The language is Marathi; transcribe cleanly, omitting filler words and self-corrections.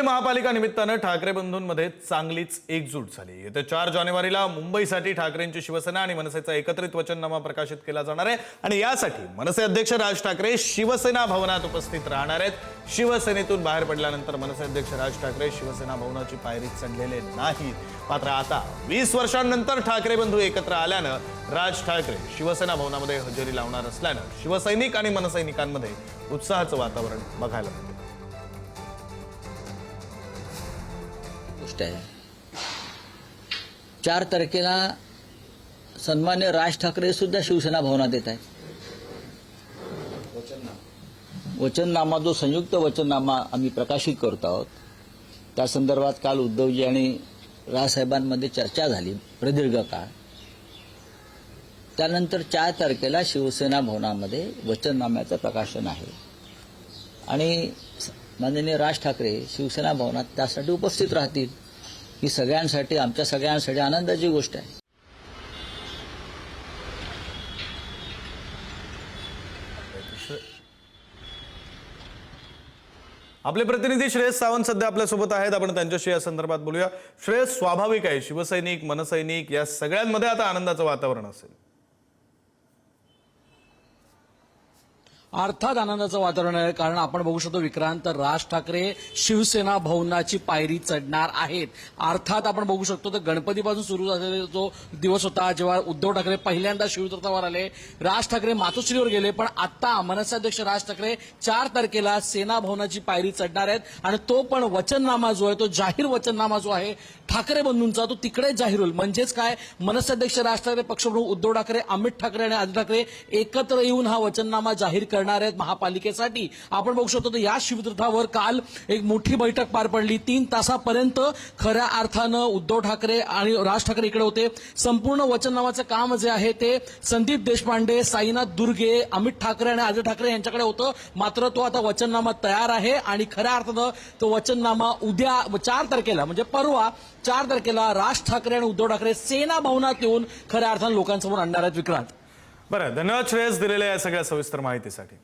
महापालिका निमित्तानं ठाकरे बंधूंमध्ये चांगलीच एकजूट झाली। येत्या 4 जानेवारीला मुंबईसाठी ठाकरेंची शिवसेना आणि मनसेचा एकत्रित वचननामा प्रकाशित केला जाणार आहे आणि यासाठी मनसे अध्यक्ष राज ठाकरे शिवसेना भवनात उपस्थित राहणार आहेत। शिवसेनेतून बाहेर पडल्यानंतर मनसे अध्यक्ष राज ठाकरे शिवसेना भवनाची पायरी चढलेले नाहीत। मात्र आता 20 वर्षांनंतर ठाकरे बंधू एकत्र आल्यानं राज ठाकरे शिवसेना भवनामध्ये हजेरी लावणार असल्यानं शिवसैनिक आणि मनसैनिकांमध्ये उत्साहाचं वातावरण बघायला मिळतं। गोष्ट आहे 4 तारखेला सन्मान्य राज ठाकरे सुद्धा शिवसेना भवनात येत आहेत। वचननामा जो संयुक्त वचननामा आम्ही प्रकाशित करतो आहोत त्या संदर्भात काल उद्धवजी आणि राजसाहेबांमध्ये चर्चा झाली प्रदीर्घ काळ। त्यानंतर 4 तारखेला शिवसेना भवनामध्ये वचननाम्याचं प्रकाशन आहे आणि माननीय राज ठाकरे शिवसेना भवनात त्यासाठी उपस्थित राहतील। ही सगळ्यांसाठी आमच्या सगळ्यांसाठी आनंदाची गोष्ट आहे। आपले प्रतिनिधी श्रेयस सावंत सध्या आपल्या सोबत आहेत, आपण त्यांच्याशी या संदर्भात बोलूया। श्रेयस, स्वाभाविक आहे शिवसैनिक मनसैनिक या सगळ्यांमध्ये आता आनंदाचं वातावरण असेल। अर्थात आनंदाचं वातावरण आहे, कारण आपण बघू शकतो विक्रांत, राज ठाकरे शिवसेना भवनाची पायरी चढणार आहेत। अर्थात आपण बघू शकतो तर गणपतीपासून सुरू झालेला जो दिवस होता जेव्हा उद्धव ठाकरे पहिल्यांदा शिवतीर्थावर आले, राज ठाकरे मातोश्रीवर गेले, पण आता मनसे अध्यक्ष राज ठाकरे 4 तारखेला सेना भवनाची पायरी चढणार आहेत आणि तो पण वचननामा जो आहे तो जाहीर वचननामा जो आहे ठाकरे बंधूंचा तो तिकडे जाहीर होईल। म्हणजेच काय, मनसे अध्यक्ष राज ठाकरे, पक्षप्रमुख उद्धव ठाकरे, अमित ठाकरे आणि आदित्य ठाकरे एकत्र येऊन हा वचननामा जाहीर करणार आहेत महापालिकेसाठी। आपण बघू शकतो या शिवतीर्थावर काल एक मोठी बैठक पार पडली। 3 तासापर्यंत खऱ्या अर्थानं उद्धव ठाकरे आणि राज ठाकरे इकडे होते। संपूर्ण वचननामाचं काम जे आहे ते संदीप देशपांडे, साईनाथ दुर्गे, अमित ठाकरे आणि आदित्य ठाकरे यांच्याकडे होतं। मात्र तो आता वचननामा तयार आहे आणि खऱ्या अर्थानं तो वचननामा उद्या 4 तारखेला म्हणजे परवा 4 तारखेला राज ठाकरे आणि उद्धव ठाकरे सेना भवनात येऊन खऱ्या अर्थानं लोकांसमोर आणणार आहेत। विक्रांत, बरं, धन्यवाद श्रेयस दिलेल्या या सगळ्या सविस्तर माहितीसाठी।